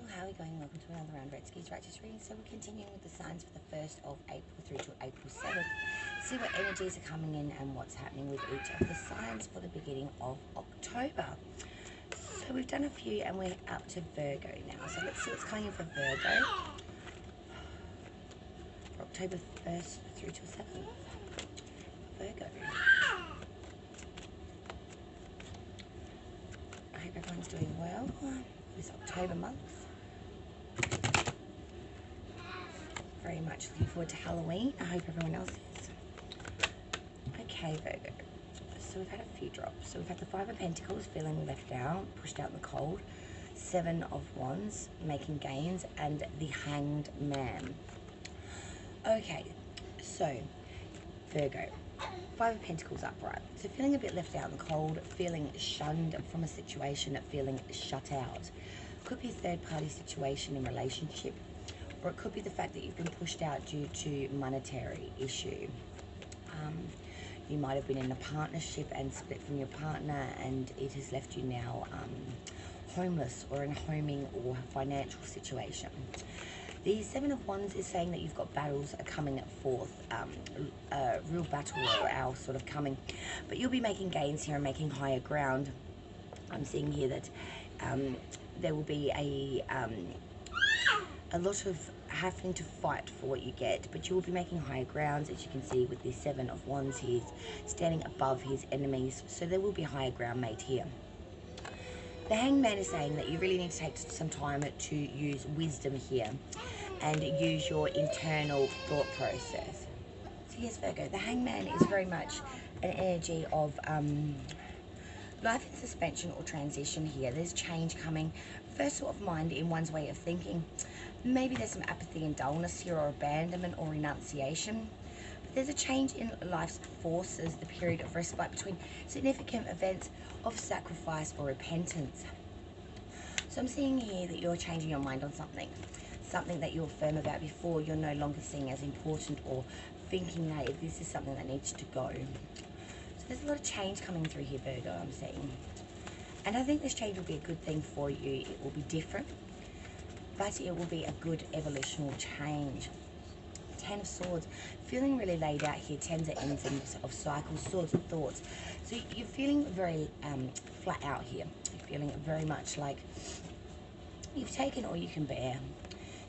how are we going? Welcome to another round of Red Skis Righteous reading. So we're continuing with the signs for the 1st of April through to April 7th. See what energies are coming in and what's happening with each of the signs for the beginning of October. So we've done a few and we're up to Virgo now. So let's see what's coming in for Virgo for October 1st through to 7th. Virgo. I hope everyone's doing well this October month. Very much looking forward to Halloween. I hope everyone else is. Okay, Virgo. So we've had a few drops. So we've had the Five of Pentacles, feeling left out, pushed out in the cold. Seven of Wands, making gains, and the Hanged Man. Okay, so Virgo. Five of Pentacles upright. So feeling a bit left out in the cold, feeling shunned from a situation, feeling shut out. Could be a third-party situation in relationship, or it could be the fact that you've been pushed out due to monetary issue. You might have been in a partnership and split from your partner, and it has left you now homeless or in a homing or financial situation. The Seven of Wands is saying that you've got battles coming forth, a real battle royale sort of coming, but you'll be making gains here and making higher ground. I'm seeing here that there will be a lot of having to fight for what you get, but you will be making higher grounds, as you can see with the Seven of Wands. He's standing above his enemies, so there will be higher ground made here. The Hanged Man is saying that you really need to take some time to use wisdom here and use your internal thought process. So yes, Virgo, the Hanged Man is very much an energy of life in suspension or transition here. There's change coming, reversal of mind in one's way of thinking. Maybe there's some apathy and dullness here, or abandonment or renunciation. But there's a change in life's forces, the period of respite between significant events of sacrifice or repentance. So I'm seeing here that you're changing your mind on something that you were firm about before, you're no longer seeing as important, or thinking that this is something that needs to go. So there's a lot of change coming through here, Virgo, I'm seeing. And I think this change will be a good thing for you. It will be different, but it will be a good evolutionary change. Ten of Swords, feeling really laid out here. Tens of ends of cycles, swords of thoughts. So you're feeling very flat out here. You're feeling very much like you've taken all you can bear.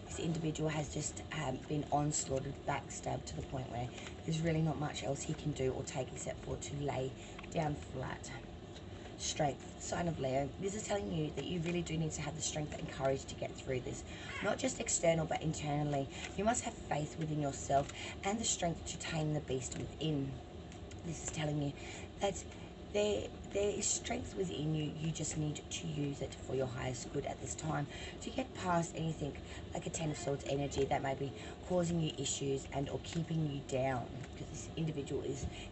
This individual has just been onslaughted, backstabbed to the point where there's really not much else he can do or take except for to lay down flat. Strength, sign of Leo. This is telling you that you really do need to have the strength and courage to get through this. Not just external, but internally. You must have faith within yourself and the strength to tame the beast within. This is telling you that there is strength within you. You just need to use it for your highest good at this time to get past anything like a Ten of Swords energy that may be causing you issues and or keeping you down. Because this individual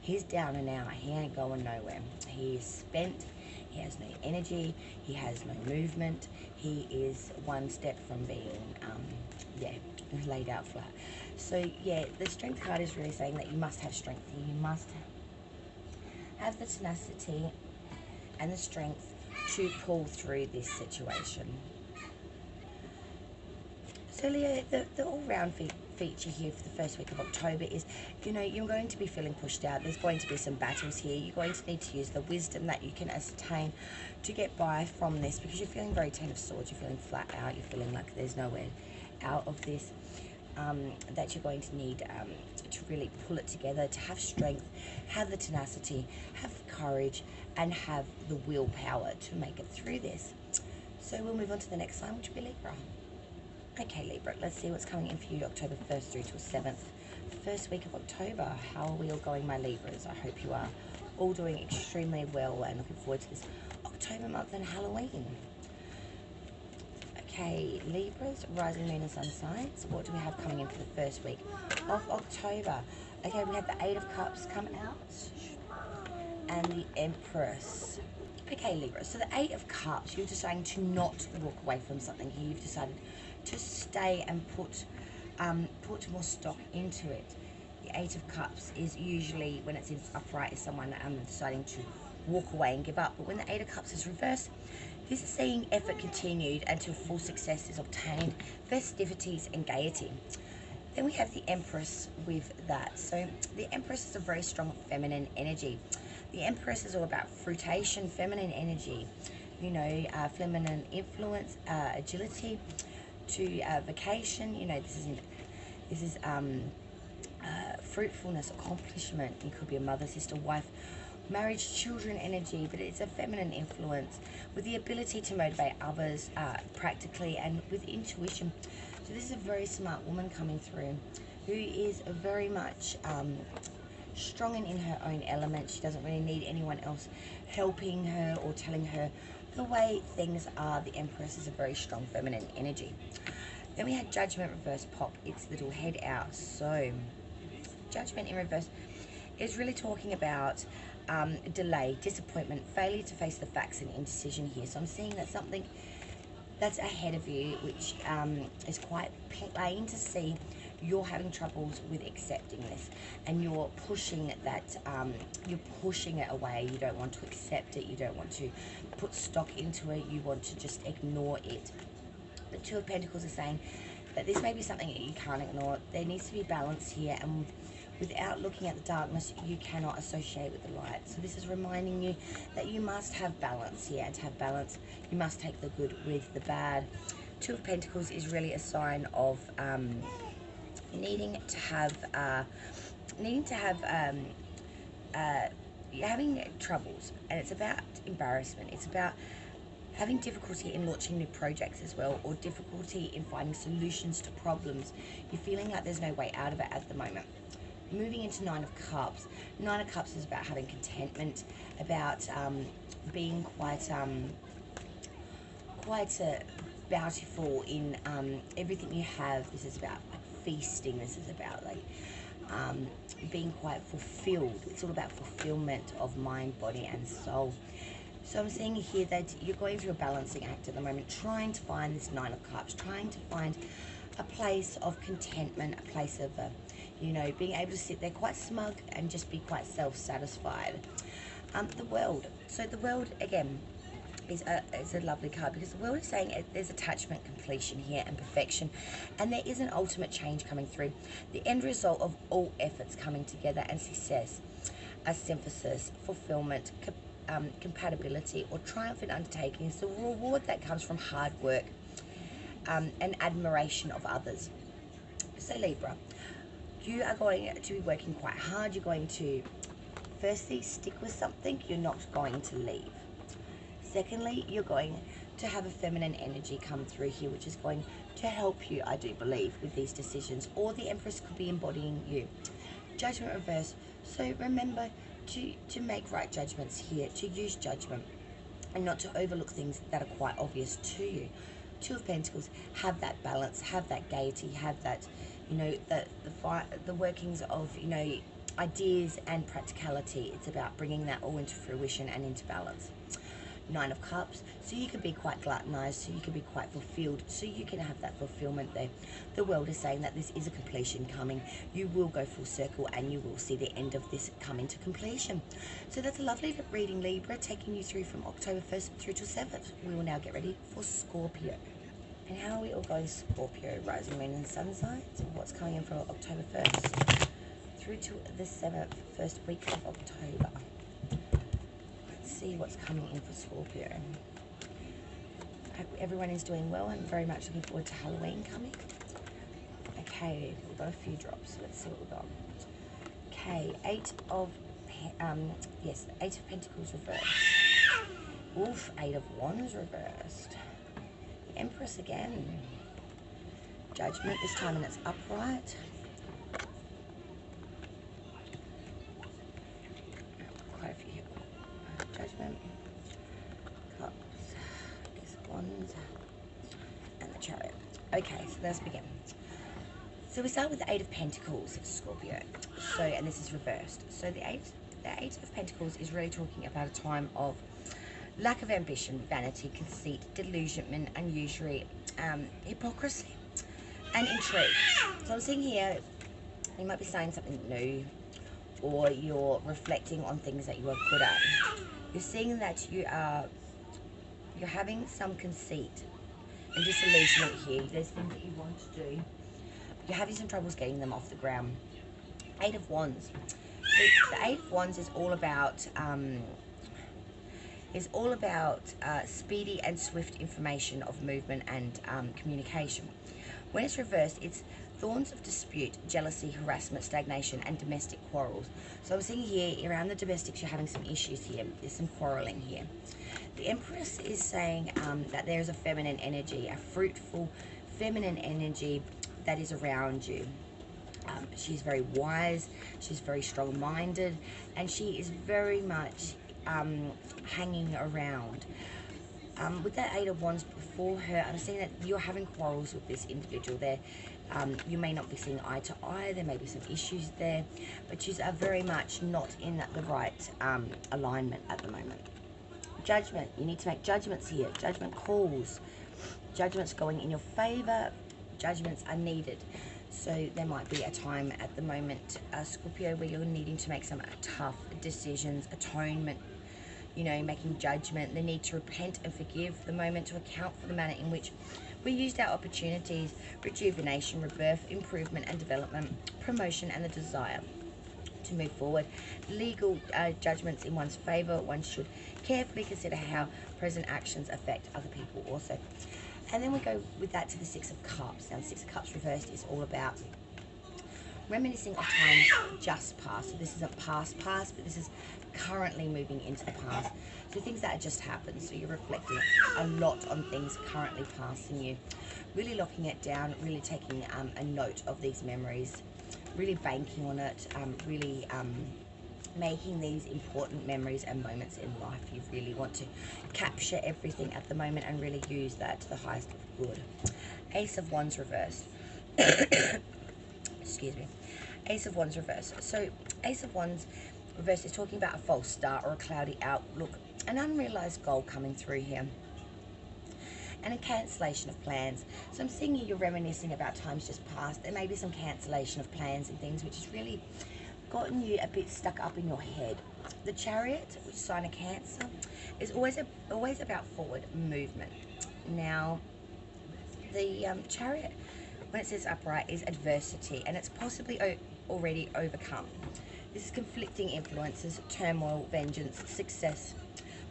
he's down and out. He ain't going nowhere. He is spent. He has no energy. He has no movement. He is one step from being laid out flat. So yeah, the strength card is really saying that you must have strength here. You must have the tenacity and the strength to pull through this situation. So Leo, the all-round feature here for the first week of October is, you're going to be feeling pushed out. There's going to be some battles here. You're going to need to use the wisdom that you can ascertain to get by from this, because you're feeling very Ten of Swords. You're feeling flat out. You're feeling like there's nowhere out of this. That you're going to need to really pull it together, to have strength, have the tenacity, have the courage, and have the willpower to make it through this. So we'll move on to the next sign, which will be Libra. Okay, Libra, let's see what's coming in for you October 1st through to 7th. First week of October. How are we all going, my Libras? I hope you are all doing extremely well and looking forward to this October month and Halloween. Okay, Libras, rising moon and sun signs. What do we have coming in for the first week of October? Okay, we have the Eight of Cups come out and the Empress. Okay, Libra, so the Eight of Cups, you're deciding to not walk away from something here. You've decided to stay and put more stock into it. The Eight of Cups is usually, when it's in upright, is someone deciding to walk away and give up. But when the Eight of Cups is reversed, This is seeing effort continued until full success is obtained, festivities and gaiety. Then we have the Empress with that. So the Empress is a very strong feminine energy. The Empress is all about fruitation, feminine energy, you know, feminine influence, agility, to vacation. You know, this is fruitfulness, accomplishment. You could be a mother, sister, wife, marriage, children energy, but it's a feminine influence with the ability to motivate others practically and with intuition. So this is a very smart woman coming through who is very much strong and in her own element. She doesn't really need anyone else helping her or telling her the way things are. The Empress is a very strong feminine energy. Then we had Judgment reverse pop its little head out. So Judgment in reverse is really talking about delay, disappointment, failure to face the facts and indecision here. So I'm seeing that something that's ahead of you, which is quite plain to see. You're having troubles with accepting this, and you're pushing that, you're pushing it away. You don't want to accept it. You don't want to put stock into it. You want to just ignore it. The Two of Pentacles is saying that this may be something that you can't ignore. There needs to be balance here, and without looking at the darkness, you cannot associate with the light. So this is reminding you that you must have balance here, and to have balance, you must take the good with the bad. Two of Pentacles is really a sign of you're having troubles, and it's about embarrassment. It's about having difficulty in launching new projects as well, or difficulty in finding solutions to problems. You're feeling like there's no way out of it at the moment. Moving into Nine of Cups. Nine of Cups is about having contentment, about being quite bountiful in everything you have. This is about like feasting. This is about like being quite fulfilled. It's all about fulfillment of mind, body and soul. So I'm seeing here that you're going through a balancing act at the moment, trying to find this Nine of Cups, trying to find a place of contentment, a place of you know, being able to sit there quite smug and just be quite self-satisfied. The World. So the World, again, is a lovely card, because the World is saying there's attachment, completion here, and perfection, and there is an ultimate change coming through. The end result of all efforts coming together, and success, a synthesis, fulfillment, compatibility, or triumphant undertakings, the reward that comes from hard work and admiration of others. So Libra, you are going to be working quite hard. You're going to, firstly, stick with something. You're not going to leave. Secondly, you're going to have a feminine energy come through here, which is going to help you, I do believe, with these decisions. Or the Empress could be embodying you. Judgment reverse. So remember to make right judgments here, to use judgment and not to overlook things that are quite obvious to you. Two of Pentacles, have that balance, have that gaiety, have that, you know, the workings of, you know, ideas and practicality. It's about bringing that all into fruition and into balance. Nine of Cups, so you can be quite gluttonized, so you can be quite fulfilled, so you can have that fulfillment there. The World is saying that this is a completion coming. You will go full circle, and you will see the end of this come into completion. So that's a lovely reading, Libra, taking you through from October 1st through to 7th. We will now get ready for Scorpio. And how are we all going, Scorpio, rising, moon and sun signs? What's coming in from October 1st through to the 7th, first week of October. See what's coming in for Scorpio. I hope everyone is doing well. I'm very much looking forward to Halloween coming. Okay, we've got a few drops. Let's see what we've got. Okay, Eight of Pentacles reversed. Oof, Eight of Wands reversed. The Empress again. Judgment, this time and it's upright. Quite a few here. Judgment, Cups, Wands, and the Chariot. Okay, so let's begin. So we start with the Eight of Pentacles, Scorpio. So, and this is reversed. So the Eight of Pentacles is really talking about a time of lack of ambition, vanity, conceit, delusionment, usury, hypocrisy, and intrigue. So I'm seeing here, you might be saying something new, or you're reflecting on things that you are good at. You're seeing that you are You're having some conceit and disillusionment here. There's things that you want to do. You're having some troubles getting them off the ground. Eight of Wands. The Eight of Wands is all about speedy and swift information of movement and communication. When it's reversed, it's thorns of dispute, jealousy, harassment, stagnation, and domestic quarrels. So I'm seeing here, around the domestics, you're having some issues here. There's some quarreling here. The Empress is saying that there's a feminine energy, a fruitful feminine energy that is around you. She's very wise, she's very strong-minded, and she is very much hanging around. With that Eight of Wands before her, I'm seeing that you're having quarrels with this individual there. You may not be seeing eye to eye, there may be some issues there, but she's very much not in the right alignment at the moment. Judgment, you need to make judgments here, judgment calls, judgments going in your favor, judgments are needed. So there might be a time at the moment, Scorpio, where you're needing to make some tough decisions, atonement, you know, making judgment, the need to repent and forgive, the moment to account for the manner in which we used our opportunities, rejuvenation, rebirth, improvement and development, promotion and the desire to move forward. Legal judgments in one's favor. One should carefully consider how present actions affect other people also. And then we go with that to the Six of Cups. Now the Six of Cups reversed is all about reminiscing of times just past. So this isn't past, but this is currently moving into the past. So things that have just happened. So you're reflecting a lot on things currently passing you. Really locking it down, really taking a note of these memories, really banking on it, really making these important memories and moments in life. You really want to capture everything at the moment and really use that to the highest of good. Ace of Wands reversed. Excuse me. Ace of Wands reversed. So Ace of Wands reversed is talking about a false start or a cloudy outlook, an unrealized goal coming through here, and a cancellation of plans. So I'm seeing you're reminiscing about times just past. There may be some cancellation of plans and things which has really gotten you a bit stuck up in your head. The Chariot, which is sign of Cancer, is always about forward movement. Now, the Chariot, when it says upright, is adversity, and it's possibly already overcome. This is conflicting influences, turmoil, vengeance, success,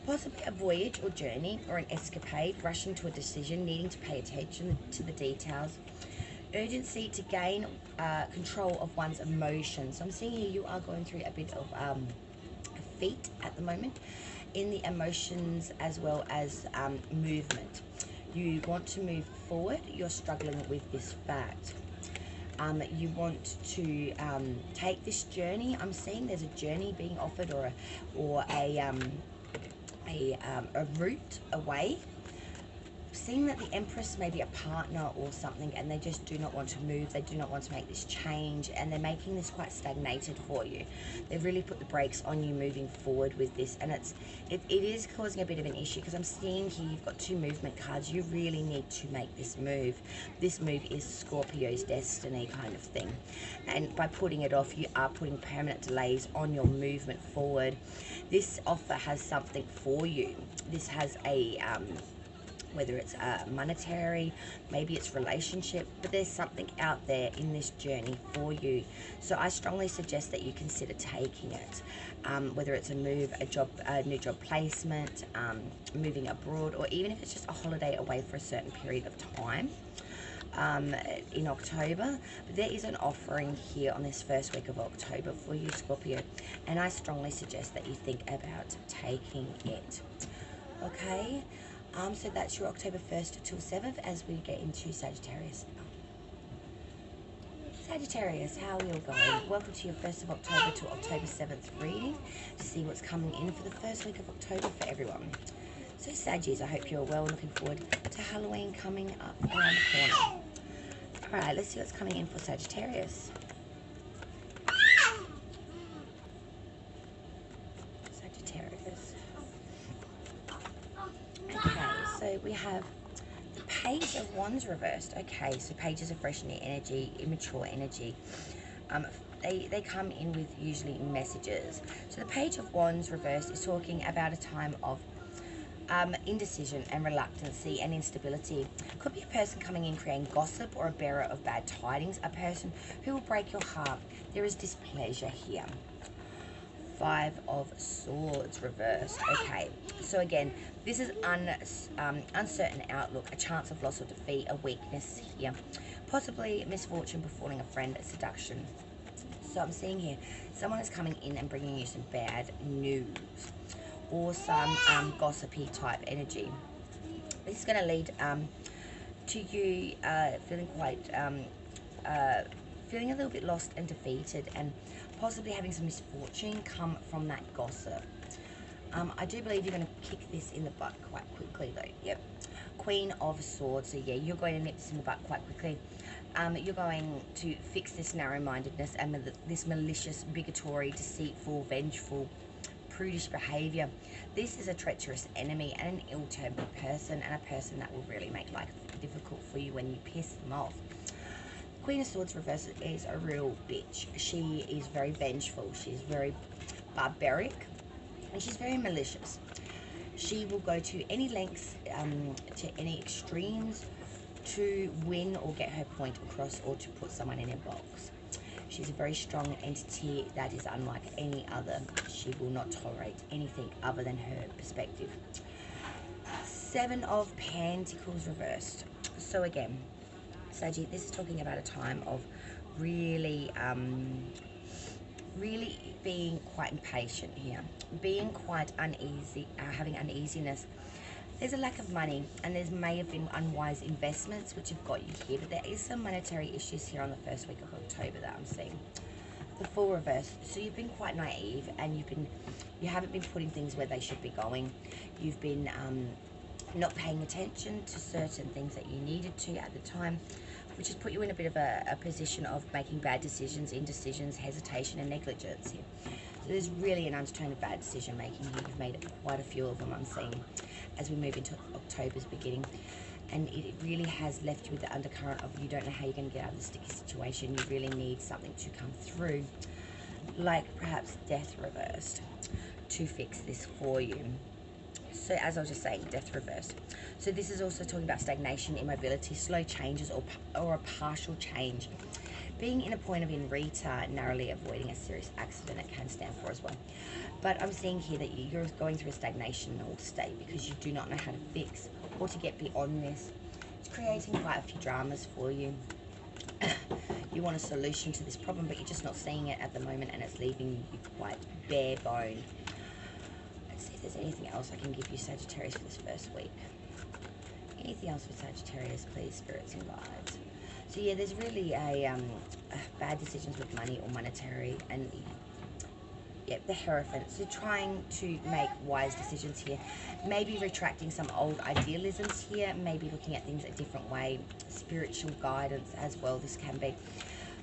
possibly a voyage or journey or an escapade, rushing to a decision, needing to pay attention to the details, urgency to gain control of one's emotions. So I'm seeing here you are going through a bit of a feat at the moment in the emotions as well as movement. You want to move forward, you're struggling with this fact. You want to take this journey. I'm seeing there's a journey being offered or a route away. Seeing that the Empress may be a partner or something, and they just do not want to move, they do not want to make this change, and they're making this quite stagnated for you. They've really put the brakes on you moving forward with this, and it is causing a bit of an issue, because I'm seeing here you've got two movement cards. You really need to make this move. This move is Scorpio's destiny kind of thing, and by putting it off, you are putting permanent delays on your movement forward. This offer has something for you. This has a whether it's monetary, maybe it's relationship, but there's something out there in this journey for you. So I strongly suggest that you consider taking it, whether it's a move, a new job placement, moving abroad, or even if it's just a holiday away for a certain period of time in October. But there is an offering here on this first week of October for you, Scorpio, and I strongly suggest that you think about taking it. Okay? So that's your October 1st till 7th as we get into Sagittarius. Sagittarius, how are you going? Welcome to your 1st of October to October 7th reading to see what's coming in for the first week of October for everyone. So Saggies, I hope you're well, looking forward to Halloween coming up around the corner. Alright, let's see what's coming in for Sagittarius. So we have the Page of Wands reversed. Okay, so pages of fresh new energy, immature energy. They come in with usually messages. So the Page of Wands reversed is talking about a time of Indecision and reluctancy and instability. Could be a person coming in creating gossip or a bearer of bad tidings, a person who will break your heart. There is displeasure here. Five of Swords reversed. Okay, so again, this is uncertain outlook, a chance of loss or defeat, a weakness here, possibly misfortune befalling a friend, a seduction. So I'm seeing here, someone is coming in and bringing you some bad news or some gossipy type energy. This is going to lead to you feeling quite, feeling a little bit lost and defeated, and possibly having some misfortune come from that gossip. I do believe you're going to kick this in the butt quite quickly though. Yep. Queen of Swords. So yeah, you're going to nip this in the butt quite quickly. You're going to fix this narrow-mindedness and this malicious, bigotry, deceitful, vengeful, prudish behavior. This is a treacherous enemy and an ill-tempered person, and a person that will really make life difficult for you when you piss them off. Queen of Swords reversed is a real bitch. She is very vengeful. She's very barbaric, and she's very malicious. She will go to any lengths, to any extremes, to win or get her point across, or to put someone in a box. She's a very strong entity that is unlike any other. She will not tolerate anything other than her perspective. Seven of Pentacles reversed. So again, Saggy, this is talking about a time of really, really being quite impatient here, being quite uneasy, having uneasiness. There's a lack of money, and there may have been unwise investments which have got you here, but there is some monetary issues here on the first week of October that I'm seeing. The Fool reverse. So you've been quite naive, and you haven't been putting things where they should be going. You've been not paying attention to certain things that you needed to at the time, which has put you in a bit of a position of making bad decisions, indecisions, hesitation, and negligence here. So there's really an undertone of bad decision making here. You've made quite a few of them, I'm seeing, as we move into October's beginning. And it really has left you with the undercurrent of you don't know how you're going to get out of the sticky situation. You really need something to come through, like perhaps death reversed, to fix this for you. So as I was just saying, death reversed. So this is also talking about stagnation, immobility, slow changes, or a partial change. Being in a point of in retard, narrowly avoiding a serious accident, it can stand for as well. But I'm seeing here that you're going through a stagnational state because you do not know how to fix or to get beyond this. It's creating quite a few dramas for you. You want a solution to this problem, but you're just not seeing it at the moment, and it's leaving you quite bare bone. Let's see if there's anything else I can give you, Sagittarius, for this first week. Anything else for Sagittarius, please, spirits and guides? So yeah, there's really a bad decisions with money or monetary, and yeah, the Hierophant. So trying to make wise decisions here, maybe retracting some old idealisms here, maybe looking at things a different way, spiritual guidance as well, this can be.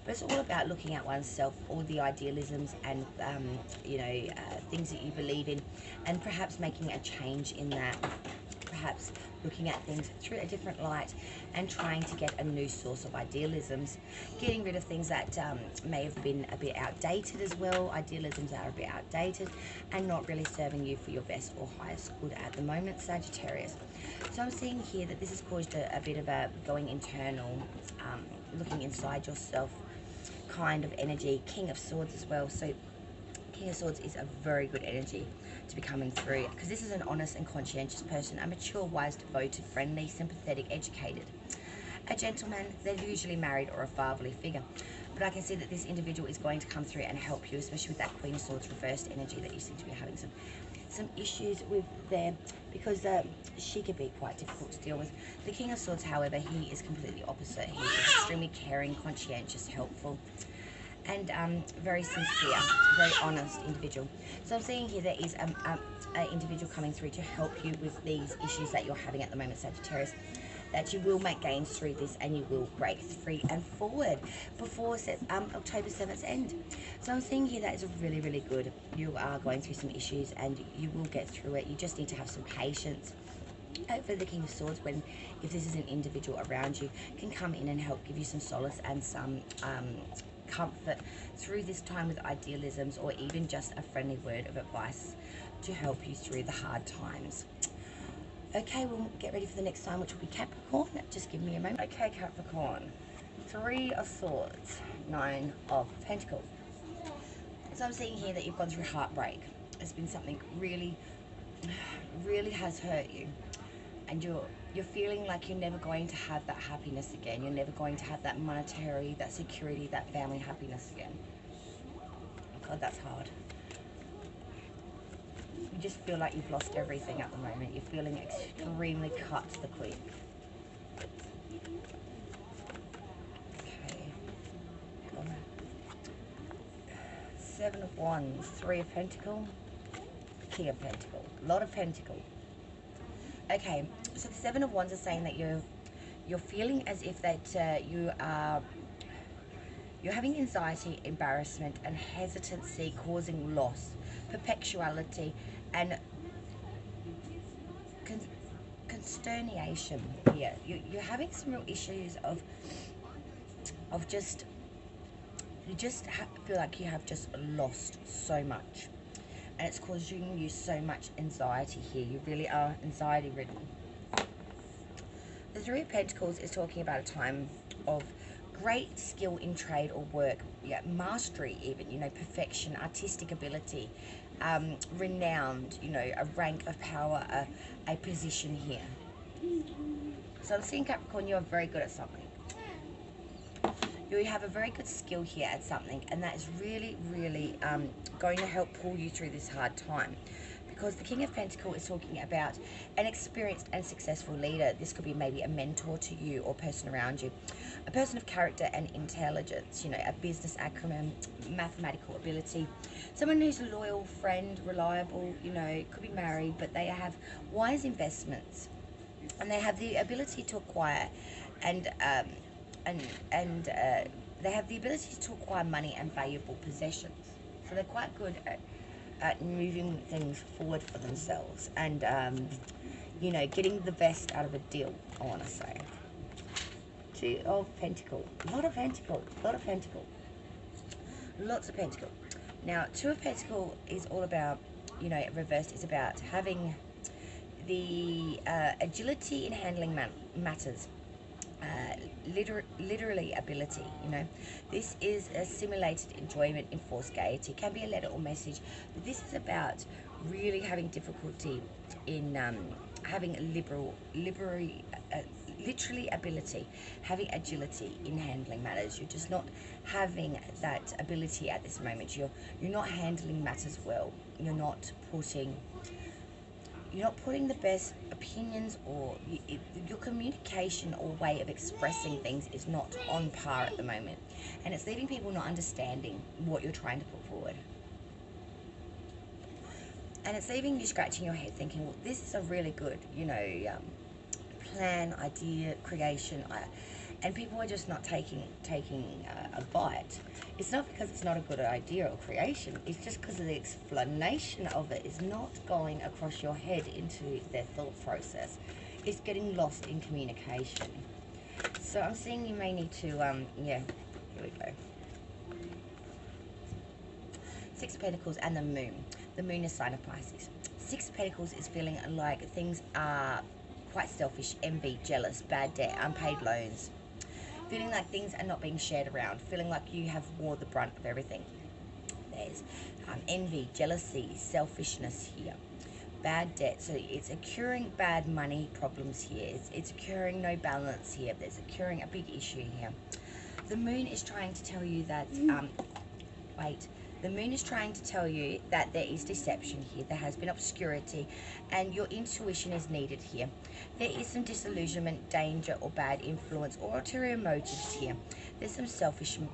But it's all about looking at oneself, all the idealisms and, things that you believe in, and perhaps making a change in that. Perhaps looking at things through a different light and trying to get a new source of idealisms, getting rid of things that may have been a bit outdated as well, idealisms that are a bit outdated and not really serving you for your best or highest good at the moment, Sagittarius. So I'm seeing here that this has caused a bit of a going internal, looking inside yourself kind of energy. King of Swords as well. So King of Swords is a very good energy to be coming through, because this is an honest and conscientious person, a mature, wise, devoted, friendly, sympathetic, educated, a gentleman. They're usually married or a fatherly figure, but I can see that this individual is going to come through and help you, especially with that Queen of Swords reversed energy that you seem to be having some issues with there, because she could be quite difficult to deal with. The King of Swords, however, he is completely opposite. He's extremely caring, conscientious, helpful, and very sincere, very honest individual. So I'm seeing here there is an individual coming through to help you with these issues that you're having at the moment, Sagittarius, that you will make gains through this and you will break free and forward before October 7th end. So I'm seeing here that is really, really good. You are going through some issues and you will get through it. You just need to have some patience. For the King of Swords, if this is an individual around you, can come in and help give you some solace and some comfort through this time with idealisms, or even just a friendly word of advice to help you through the hard times. Okay, we'll get ready for the next sign, which will be Capricorn. Just give me a moment. Okay, Capricorn. Three of Swords, Nine of Pentacles. So I'm seeing here that you've gone through heartbreak. It's been something really, really has hurt you. And you're feeling like you're never going to have that happiness again. You're never going to have that monetary, that security, that family happiness again. Oh God, that's hard. You just feel like you've lost everything at the moment. You're feeling extremely cut to the quick. Okay. Seven of Wands, Three of Pentacles, King of Pentacles. A lot of Pentacles. Okay, so the Seven of Wands is saying that you're feeling as if that you're having anxiety, embarrassment, and hesitancy, causing loss, perpetuality, and consternation here. You're having some real issues of just, you just feel like you have just lost so much. And it's causing you so much anxiety here. You really are anxiety ridden. The Three of Pentacles is talking about a time of great skill in trade or work, yeah, mastery even, you know, perfection, artistic ability, renowned, you know, a rank of power, a position here. So I'm seeing Capricorn, you are very good at something. You have a very good skill here at something, and that is really, really going to help pull you through this hard time. Because the King of Pentacles is talking about an experienced and successful leader. This could be maybe a mentor to you or person around you. A person of character and intelligence, you know, a business acumen, mathematical ability. Someone who's a loyal friend, reliable, you know, could be married, but they have wise investments. And they have the ability to acquire and they have the ability to acquire money and valuable possessions. So they're quite good at moving things forward for themselves and, you know, getting the best out of a deal, I want to say. Two of Pentacles. A lot of Pentacles. A lot of Pentacles. Lots of Pentacles. Now, Two of Pentacles is all about, you know, reversed is about having the agility in handling matters. Literally ability, you know. This is a simulated enjoyment, enforced gaiety. It can be a letter or message, but this is about really having difficulty in having literally ability, having agility in handling matters. You're just not having that ability at this moment. You're not handling matters well. You're not putting the best opinions, or your communication or way of expressing things is not on par at the moment. And it's leaving people not understanding what you're trying to put forward. And it's leaving you scratching your head thinking, well, this is a really good, you know, plan, idea, creation. And people are just not taking a bite. It's not because it's not a good idea or creation. It's just because of the explanation of it is not going across your head into their thought process. It's getting lost in communication. So I'm seeing you may need to, yeah, here we go. Six of Pentacles and the Moon. The Moon is sign of Pisces. Six of Pentacles is feeling like things are quite selfish, envy, jealous, bad debt, unpaid loans. Feeling like things are not being shared around. Feeling like you have wore the brunt of everything. There's envy, jealousy, selfishness here. Bad debt. So it's occurring bad money problems here. It's occurring no balance here. There's occurring a big issue here. The Moon is trying to tell you that... The Moon is trying to tell you that there is deception here. There has been obscurity, and your intuition is needed here. There is some disillusionment, danger, or bad influence, or ulterior motives here. There's some selfishness,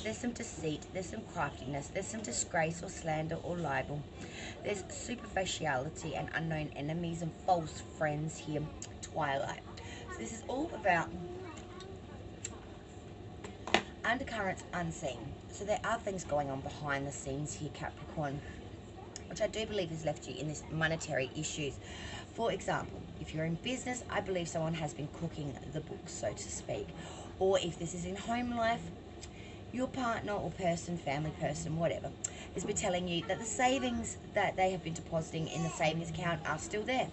there's some deceit, there's some craftiness, there's some disgrace or slander or libel. There's superficiality and unknown enemies and false friends here. Twilight. So this is all about undercurrents unseen. So there are things going on behind the scenes here, Capricorn, which I do believe has left you in this monetary issues. For example, if you're in business, I believe someone has been cooking the books, so to speak. Or if this is in home life, your partner or person, family person, whatever, has been telling you that the savings that they have been depositing in the savings account are still there.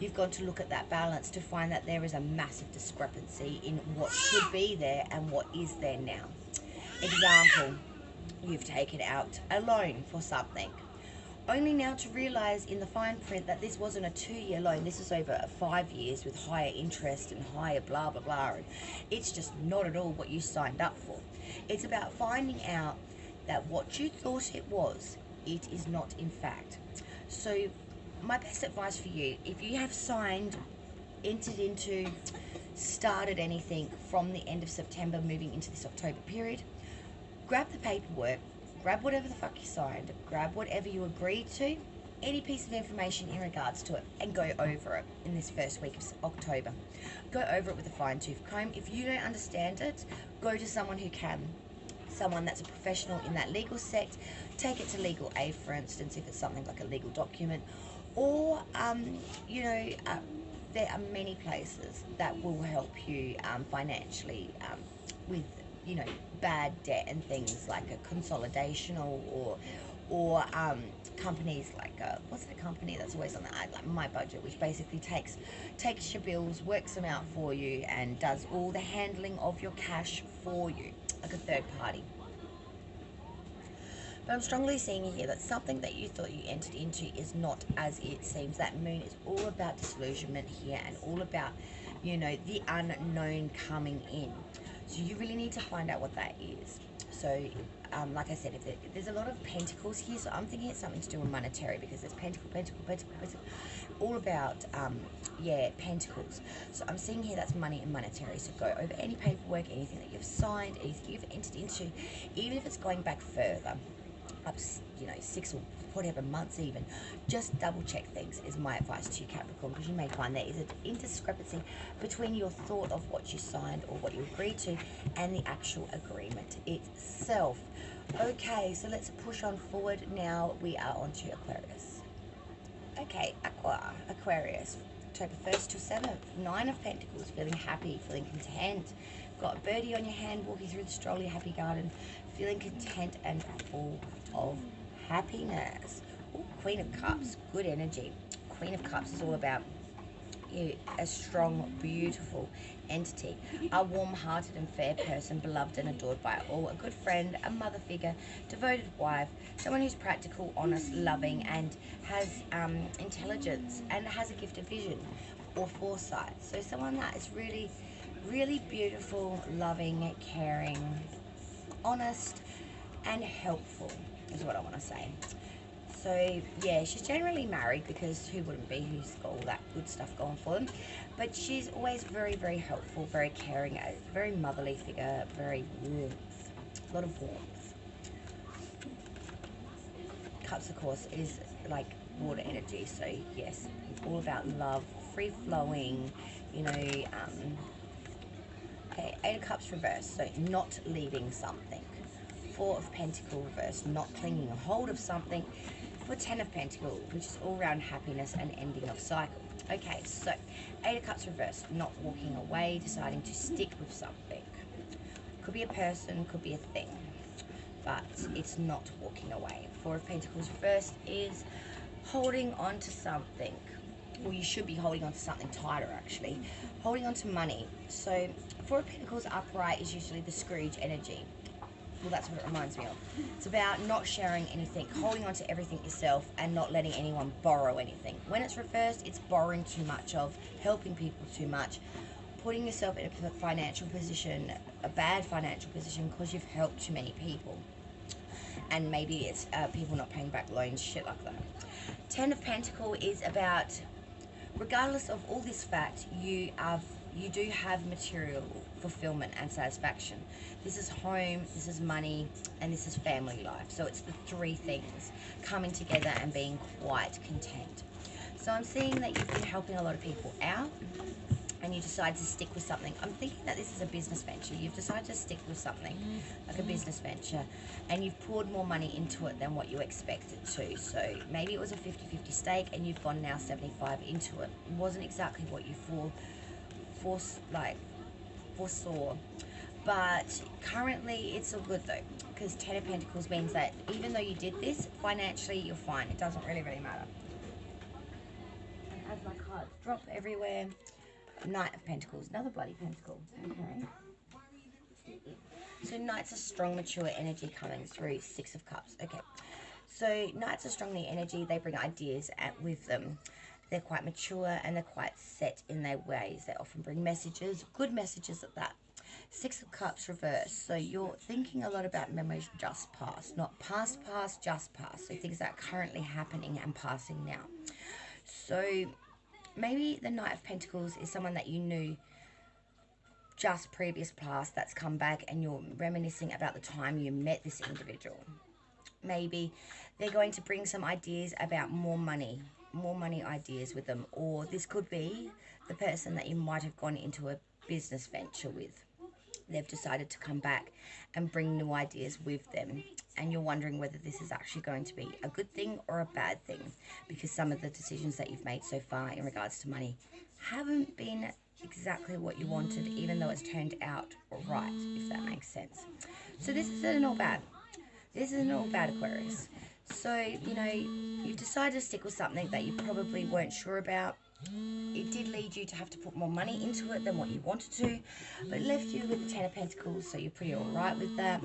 You've gone to look at that balance to find that there is a massive discrepancy in what should be there and what is there now. Example, you've taken out a loan for something, only now to realize in the fine print that this wasn't a 2-year loan, this is over 5 years with higher interest and higher blah blah blah, and it's just not at all what you signed up for. It's about finding out that what you thought it was, it is not in fact. So my best advice for you, if you have signed, entered into, started anything from the end of September moving into this October period, grab the paperwork, grab whatever the fuck you signed, grab whatever you agreed to, any piece of information in regards to it, and go over it in this first week of October. Go over it with a fine-tooth comb. If you don't understand it, go to someone who can. Someone that's a professional in that legal sect. Take it to legal aid, for instance, if it's something like a legal document. Or, there are many places that will help you financially with, bad debt and things like a consolidation or companies like what's the company that's always on the ad, like My Budget, which basically takes your bills, works them out for you, and does all the handling of your cash for you, like a third party. But I'm strongly seeing here that something that you thought you entered into is not as it seems. That moon is all about disillusionment here and all about, the unknown coming in. So you really need to find out what that is. So, like I said, if there's a lot of pentacles here, so I'm thinking it's something to do with monetary, because there's pentacle, all about, pentacles. So I'm seeing here that's money and monetary. So go over any paperwork, anything that you've signed, anything you've entered into, even if it's going back further, up, 6 or whatever months even, just double check things is my advice to you, Capricorn, because you may find there is an indiscrepancy between your thought of what you signed or what you agreed to and the actual agreement itself. Okay, so let's push on forward. Now we are on to Aquarius. Okay, Aquarius, October 1st to 7th, 9 of Pentacles, feeling happy, feeling content. Got a birdie on your hand, walking through the stroll, your happy garden, feeling content and full of happiness. Ooh, Queen of Cups, good energy. Queen of Cups is all about you, a strong, beautiful entity, a warm-hearted and fair person, beloved and adored by all, a good friend, a mother figure, devoted wife, someone who's practical, honest, loving, and has intelligence and has a gift of vision or foresight. So someone that is really, really beautiful, loving, caring, honest, and helpful is what I want to say. So yeah, she's generally married, because who wouldn't be, who's got all that good stuff going for them. But she's always very, very helpful, very caring, a very motherly figure, very warmth, a lot of warmth. Cups, of course, is like water energy, so yes, all about love, free flowing, okay, 8 of Cups reversed, so not leaving something. 4 of Pentacles reversed, not clinging a hold of something. For 10 of Pentacles, which is all around happiness and ending of cycle. Okay, so 8 of Cups reversed, not walking away, deciding to stick with something. Could be a person, could be a thing, but it's not walking away. 4 of Pentacles reversed is holding on to something. Well, you should be holding on to something tighter, actually. Holding on to money. So 4 of Pentacles upright is usually the Scrooge energy. Well, that's what it reminds me of. It's about not sharing anything, holding on to everything yourself, and not letting anyone borrow anything. When it's reversed, it's borrowing too much of, helping people too much, putting yourself in a financial position, a bad financial position, because you've helped too many people. And maybe it's people not paying back loans, shit like that. 10 of Pentacles is about, regardless of all this fact, you do have material fulfillment and satisfaction. This is home, this is money, and this is family life. So it's the 3 things coming together and being quite content. So I'm seeing that you've been helping a lot of people out, and you decide to stick with something. I'm thinking that this is a business venture. You've decided to stick with something, like a business venture, and you've poured more money into it than what you expected to. So maybe it was a 50-50 stake, and you've gone now 75 into it. It wasn't exactly what you foresaw. But currently it's all good though, because 10 of Pentacles means that even though you did this, financially you're fine. It doesn't really matter. And as my cards drop everywhere, Knight of Pentacles, another bloody pentacle, okay. So Knight's a strong, mature energy coming through. Six of Cups, okay. So Knights are strongly energy. They bring ideas with them. They're quite mature and they're quite set in their ways. They often bring messages, good messages at that. Six of Cups reversed. So you're thinking a lot about memories just past, not past, just past. So things that are currently happening and passing now. So maybe the Knight of Pentacles is someone that you knew just previous past that's come back, and you're reminiscing about the time you met this individual. Maybe they're going to bring some ideas about more money ideas with them, or this could be the person that you might have gone into a business venture with. They've decided to come back and bring new ideas with them, and you're wondering whether this is actually going to be a good thing or a bad thing, because some of the decisions that you've made so far in regards to money haven't been exactly what you wanted, even though it's turned out right, if that makes sense. So this isn't all bad. This isn't all bad, Aquarius. So, you know, you've decided to stick with something that you probably weren't sure about. It did lead you to have to put more money into it than what you wanted to, but it left you with the Ten of Pentacles, so you're pretty alright with that.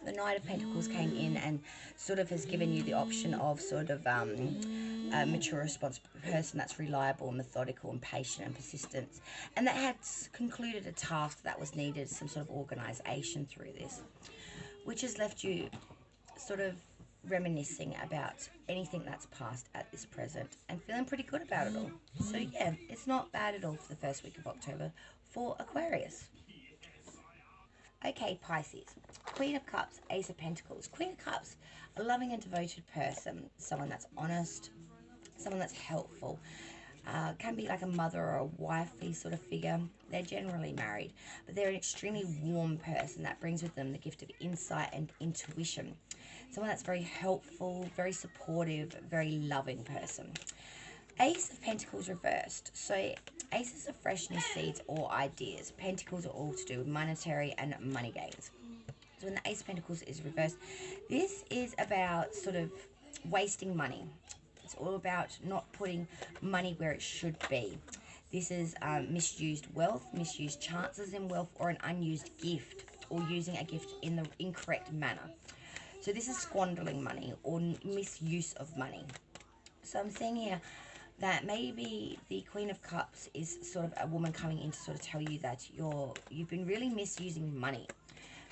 The Knight of Pentacles came in and sort of has given you the option of sort of a mature, responsible person that's reliable, methodical and patient and persistent, and that had concluded a task that was needed, some sort of organisation through this, which has left you sort of reminiscing about anything that's past at this present and feeling pretty good about it all. So yeah, it's not bad at all for the first week of October for Aquarius. Okay, Pisces. Queen of Cups, Ace of Pentacles. Queen of Cups, a loving and devoted person, someone that's honest, someone that's helpful. Can be like a mother or a wifey sort of figure. They're generally married, but they're an extremely warm person that brings with them the gift of insight and intuition. Someone that's very helpful, very supportive, very loving person. Ace of Pentacles reversed. So aces are fresh new seeds or ideas. Pentacles are all to do with monetary and money gains. So when the Ace of Pentacles is reversed, this is about sort of wasting money. It's all about not putting money where it should be. This is misused wealth, misused chances in wealth, or an unused gift, or using a gift in the incorrect manner. So this is squandering money or misuse of money. So I'm seeing here that maybe the Queen of Cups is sort of a woman coming in to sort of tell you that you've been really misusing money.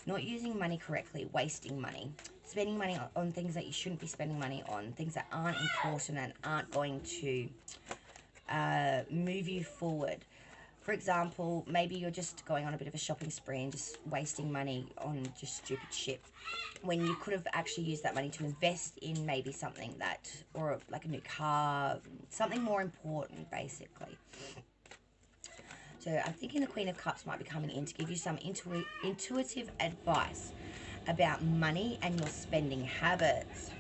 Not using money correctly, wasting money, spending money on things that you shouldn't be spending money on, things that aren't important and aren't going to move you forward. For example, maybe you're just going on a bit of a shopping spree and just wasting money on just stupid shit, when you could have actually used that money to invest in maybe something that, or like a new car, something more important, basically. So I'm thinking the Queen of Cups might be coming in to give you some intuitive advice about money and your spending habits.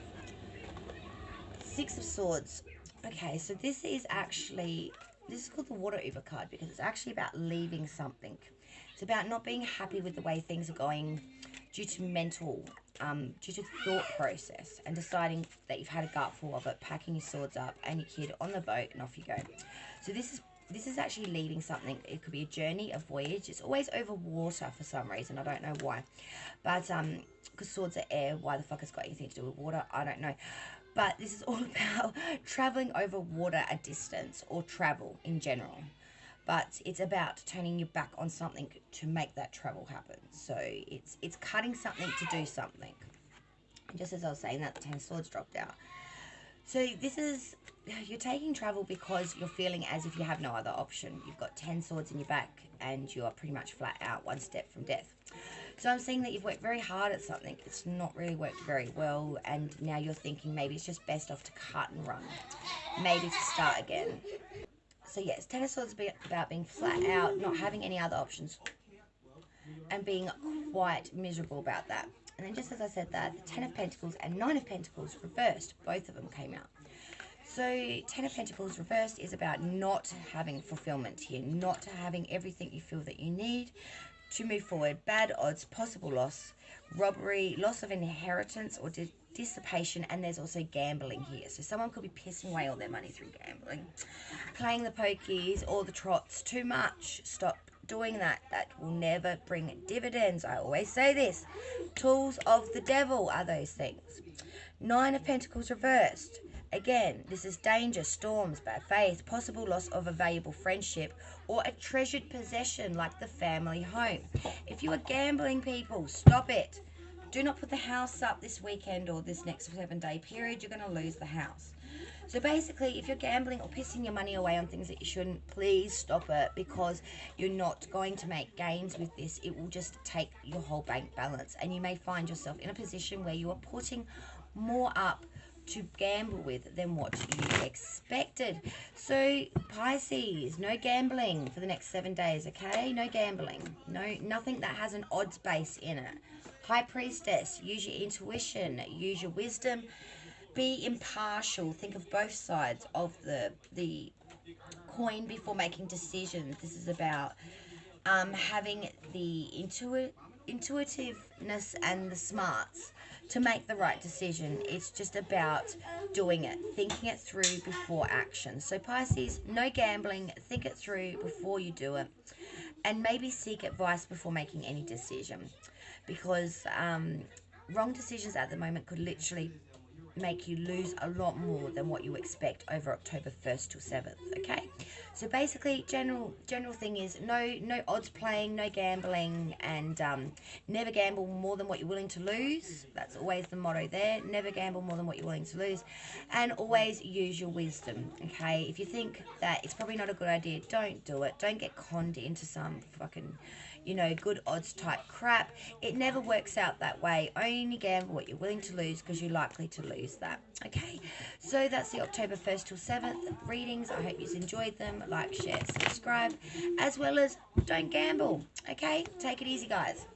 Six of Swords. Okay, so this is called the Water Uber card because it's actually about leaving something. It's about not being happy with the way things are going due to thought process, and deciding that you've had a gutful of it, packing your swords up and your kid on the boat and off you go. So this is actually leaving something. It could be a journey, a voyage. It's always over water for some reason. I don't know why. But because swords are air, why the fuck it's got anything to do with water? I don't know. But this is all about traveling over water a distance, or travel in general. But it's about turning your back on something to make that travel happen. So it's cutting something to do something. And just as I was saying that, the Ten of Swords dropped out. So this is, you're taking travel because you're feeling as if you have no other option. You've got 10 swords in your back and you are pretty much flat out, one step from death. So I'm seeing that you've worked very hard at something. It's not really worked very well, and now you're thinking maybe it's just best off to cut and run. Maybe to start again. So yes, Ten of Swords is about being flat out, not having any other options, and being quite miserable about that. And then just as I said that, the Ten of Pentacles and Nine of Pentacles reversed, both of them came out. So Ten of Pentacles reversed is about not having fulfillment here, not having everything you feel that you need to move forward. Bad odds, possible loss, robbery, loss of inheritance, or dissipation, and there's also gambling here. So someone could be pissing away all their money through gambling, playing the pokies or the trots too much. Stop doing that. That will never bring dividends. I always say this. Tools of the devil are those things. 9 of Pentacles reversed. Again, this is danger, storms, bad faith, possible loss of a valuable friendship or a treasured possession like the family home. If you are gambling, people, stop it. Do not put the house up this weekend or this next 7-day period. You're going to lose the house. So basically, if you're gambling or pissing your money away on things that you shouldn't, please stop it, because you're not going to make gains with this. It will just take your whole bank balance, and you may find yourself in a position where you are putting more up to gamble with than what you expected. So Pisces, no gambling for the next 7 days, okay? No gambling. Nothing that has an odds base in it. High Priestess, use your intuition, use your wisdom, be impartial, think of both sides of the coin before making decisions. This is about having the intuitiveness and the smarts to make the right decision. It's just about doing it, thinking it through before action. So Pisces, no gambling, think it through before you do it, and maybe seek advice before making any decision, because wrong decisions at the moment could literally make you lose a lot more than what you expect over October 1st till 7th, okay? So basically, general thing is no odds playing, no gambling, and never gamble more than what you're willing to lose. That's always the motto there. Never gamble more than what you're willing to lose, and always use your wisdom, okay? If you think that it's probably not a good idea, don't do it. Don't get conned into some fucking, good odds type crap. It never works out that way. Only gamble what you're willing to lose, because you're likely to lose that. Okay, so that's the October 1st till 7th readings. I hope you enjoyed them. Like, share, subscribe, as well as don't gamble. Okay, take it easy, guys.